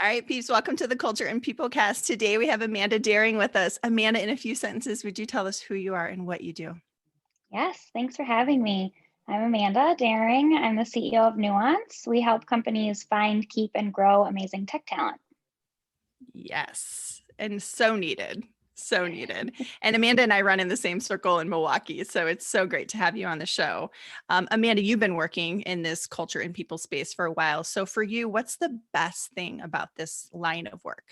All right, peeps, welcome to the Culture and People Cast. Today we have Amanda Daring with us. Amanda, in a few sentences, would you tell us who you are and what you do? Yes, thanks for having me. I'm Amanda Daring. I'm the CEO of Nuance. We help companies find, keep, and grow amazing tech talent. Yes, and so needed. So needed. And Amanda and I run in the same circle in Milwaukee. So it's so great to have you on the show. Amanda, you've been working in this culture and people space for a while. So for you, what's the best thing about this line of work?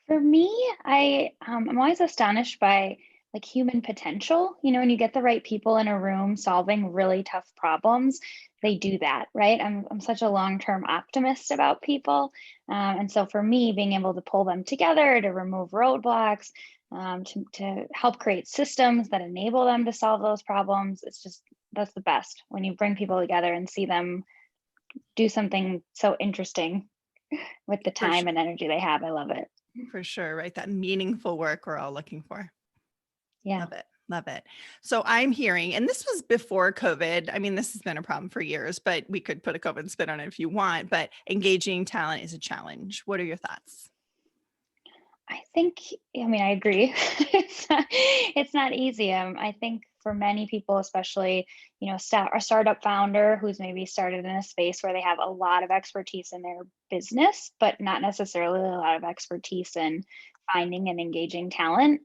For me, I'm always astonished by like human potential. When you get the right people in a room solving really tough problems, they do that, right? I'm such a long-term optimist about people, and so for me, being able to pull them together to remove roadblocks, to help create systems that enable them to solve those problems, it's just that's the best when you bring people together and see them do something so interesting with the For time sure. and energy they have. I love it. For sure, right? That meaningful work we're all looking for. Yeah. Love it. Love it. So I'm hearing, and this was before COVID. I mean, this has been a problem for years, but we could put a COVID spin on it if you want. But engaging talent is a challenge. What are your thoughts? I agree. It's not easy. I think for many people, especially, a startup founder who's maybe started in a space where they have a lot of expertise in their business, but not necessarily a lot of expertise in finding and engaging talent,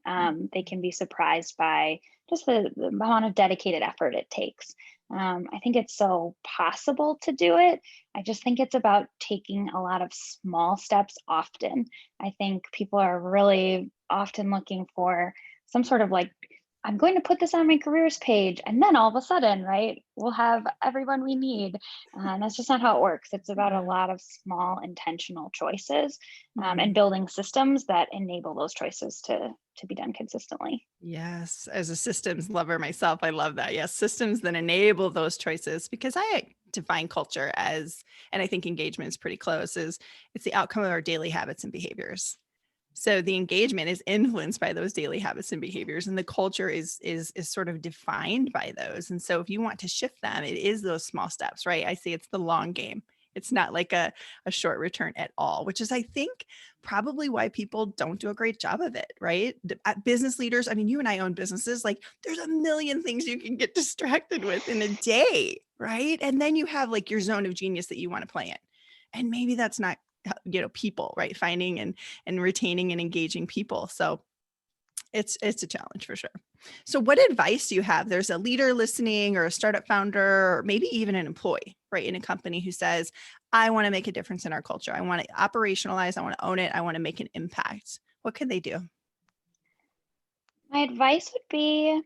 they can be surprised by just the amount of dedicated effort it takes. I think it's so possible to do it. I just think it's about taking a lot of small steps often. I think people are really often looking for some sort of like, I'm going to put this on my careers page. And then all of a sudden, right, we'll have everyone we need. And that's just not how it works. It's about a Yeah. lot of small intentional choices, and Mhm. building systems that enable those choices to be done consistently. Yes. As a systems lover myself, I love that. Yes. Systems that enable those choices because I define culture as, and I think engagement is pretty close, is it's the outcome of our daily habits and behaviors. So the engagement is influenced by those daily habits and behaviors, and the culture is sort of defined by those. And so if you want to shift them, it is those small steps, right? I say it's the long game. It's not like a short return at all, which is, I think, probably why people don't do a great job of it, right? Business leaders, I mean, you and I own businesses, like there's a million things you can get distracted with in a day, right? And then you have like your zone of genius that you want to play in. And maybe that's not people, right? Finding and retaining and engaging people. So it's a challenge for sure. So what advice do you have? There's a leader listening or a startup founder or maybe even an employee, right, in a company who says, I want to make a difference in our culture. I want to operationalize, I want to own it, I want to make an impact. What can they do? My advice would be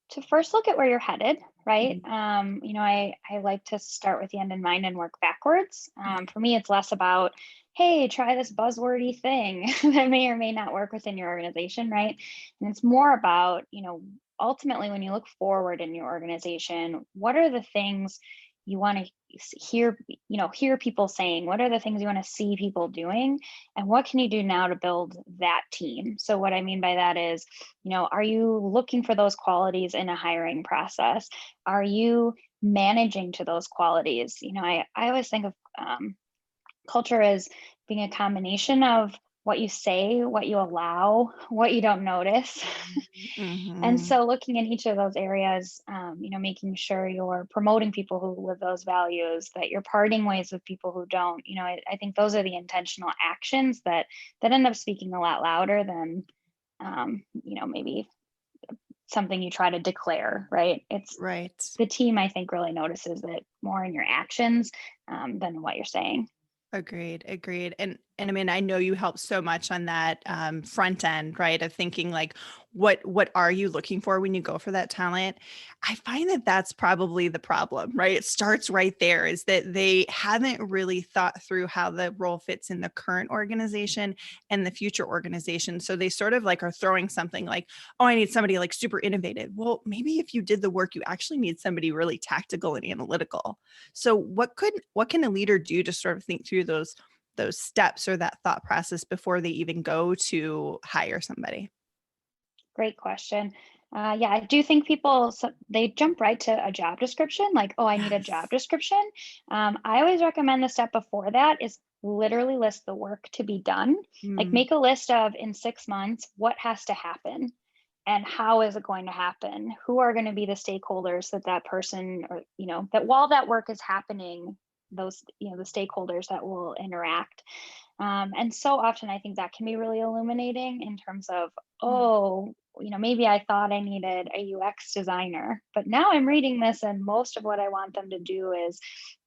to first look at where you're headed, right? Mhm. I like to start with the end in mind and work backwards. Yeah. For me, it's less about, hey, try this buzzwordy thing that may or may not work within your organization, right? And it's more about, ultimately when you look forward in your organization, what are the things you want to hear people saying? What are the things you want to see people doing? And what can you do now to build that team? So what I mean by that is, are you looking for those qualities in a hiring process? Are you managing to those qualities? I always think of culture as being a combination of what you say, what you allow, what you don't notice. And Mhm. so looking in each of those areas, making sure you're promoting people who live those values, that you're parting ways with people who don't. I think those are the intentional actions that end up speaking a lot louder than maybe something you try to declare, right? It's Right. the team, I think, really notices it more in your actions, than what you're saying. Agreed, agreed. And I mean, I know you help so much on that front end, right? Of thinking like, what are you looking for when you go for that talent? I find that that's probably the problem, right? It starts right there. Is that they haven't really thought through how the role fits in the current organization and the future organization. So they sort of like are throwing something like, oh, I need somebody like super innovative. Well, maybe if you did the work, you actually need somebody really tactical and analytical. So what can a leader do to sort of think through those steps or that thought process before they even go to hire somebody? Great question. Yeah, I do think people they jump right to a job description, like, oh, I need a job Yes. description. I always recommend the step before that is literally list the work to be done. Like Mm, make a list of in 6 months, what has to happen and how is it going to happen? Who are going to be the stakeholders that that person, or, that while that work is happening, those, the stakeholders that will interact. And so often I think that can be really illuminating in terms of, mm, oh, maybe I thought I needed a UX designer, but now I'm reading this and most of what I want them to do is,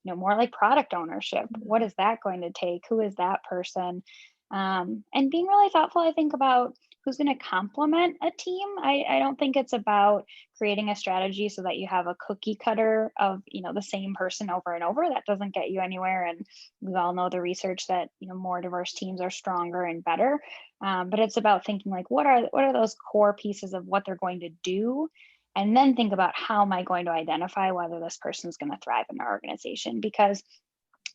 more like product ownership. What mm. is that going to take? Who is that person? And being really thoughtful, I think, about who's going to complement a team. I don't think it's about creating a strategy so that you have a cookie cutter of, the same person over and over. That doesn't get you anywhere. And we all know the research that, more diverse teams are stronger and better. But it's about thinking like, what are those core pieces of what they're going to do? And then think about how am I going to identify whether this person is going to thrive in our organization? Because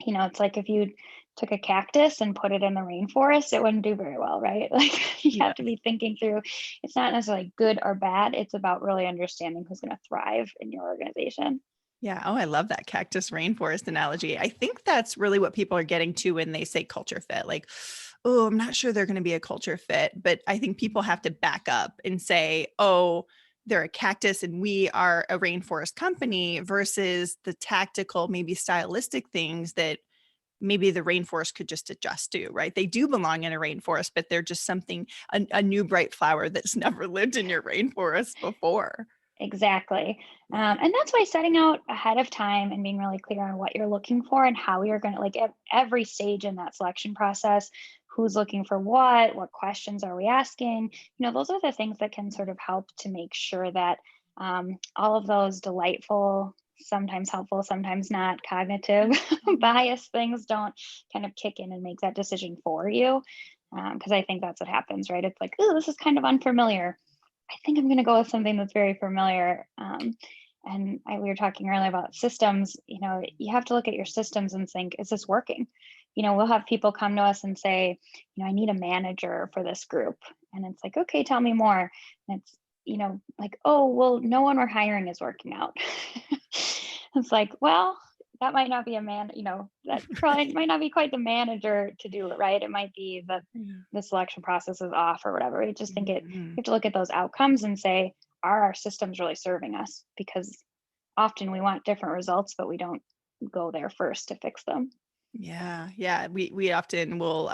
it's like if you took a cactus and put it in the rainforest, it wouldn't do very well, right? Like you Yeah. have to be thinking through, it's not necessarily good or bad. It's about really understanding who's going to thrive in your organization. Yeah. Oh, I love that cactus rainforest analogy. I think that's really what people are getting to when they say culture fit. Like, oh, I'm not sure they're going to be a culture fit, but I think people have to back up and say, oh, they're a cactus and we are a rainforest company versus the tactical, maybe stylistic things that maybe the rainforest could just adjust to, right? They do belong in a rainforest, but they're just something, a new bright flower that's never lived in your rainforest before. Exactly. Yeah. And that's why setting out ahead of time and being really clear on what you're looking for and how you're going to, like, every stage in that selection process, who's looking for what questions are we asking? Those are the things that can sort of help to make sure that all of those delightful, sometimes helpful, sometimes not cognitive bias things don't kind of kick in and make that decision for you. Because I think that's what happens, right? It's like, oh, this is kind of unfamiliar. I think I'm going to go with something that's very familiar. We were talking earlier about systems. You have to look at your systems and think, is this working? We'll have people come to us and say, I need a manager for this group. And it's like, okay, tell me more. And it's, like, oh, well, no one we're hiring is working out. It's like, well, that might not be a man, that probably Right. might not be quite the manager to do it, right? It might be that Yeah. the selection process is off or whatever. I just think you Mhm. have to look at those outcomes and say, are our systems really serving us? Because often we want different results, but we don't go there first to fix them. Yeah, yeah. We often will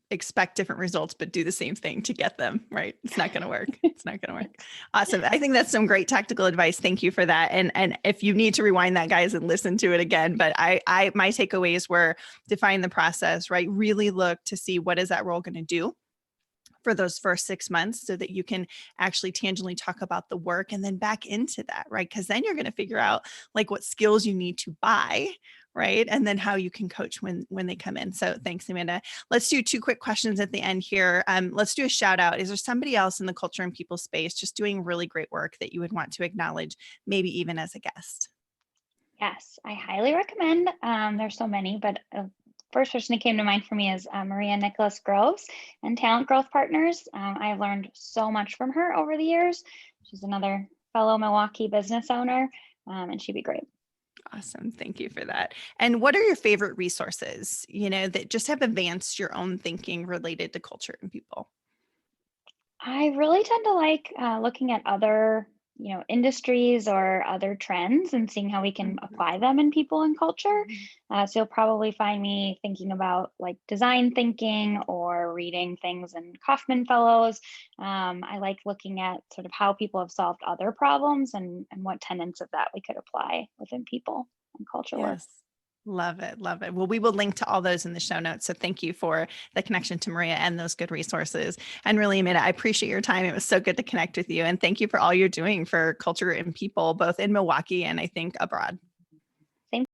expect different results, but do the same thing to get them, right? It's not going to work. It's not going to work. Awesome. I think that's some great tactical advice. Thank you for that. And if you need to rewind that, guys, and listen to it again, but I my takeaways were define the process, right? Really look to see what is that role going to do for those first 6 months so that you can actually tangibly talk about the work and then back into that, right? Because then you're going to figure out like what skills you need to buy, right? And then how you can coach when they come in. So thanks, Amanda. Let's do two quick questions at the end here. Let's do a shout out. Is there somebody else in the culture and people space just doing really great work that you would want to acknowledge, maybe even as a guest? Yes, I highly recommend. There's so many, but first person that came to mind for me is Maria Nicholas Groves and Talent Growth Partners. I've learned so much from her over the years. She's another fellow Milwaukee business owner, and she'd be great. Awesome. Thank you for that. And what are your favorite resources, that just have advanced your own thinking related to culture and people? I really tend to like looking at other, industries or other trends and seeing how we can Mhm. apply them in people and culture. Mhm. So you'll probably find me thinking about like design thinking or reading things in Kaufman Fellows. I like looking at sort of how people have solved other problems and what tenets of that we could apply within people and culture work. Yes. Love it. Love it. Well, we will link to all those in the show notes. So thank you for the connection to Maria and those good resources. And really, Amanda, I appreciate your time. It was so good to connect with you. And thank you for all you're doing for culture and people, both in Milwaukee and I think abroad.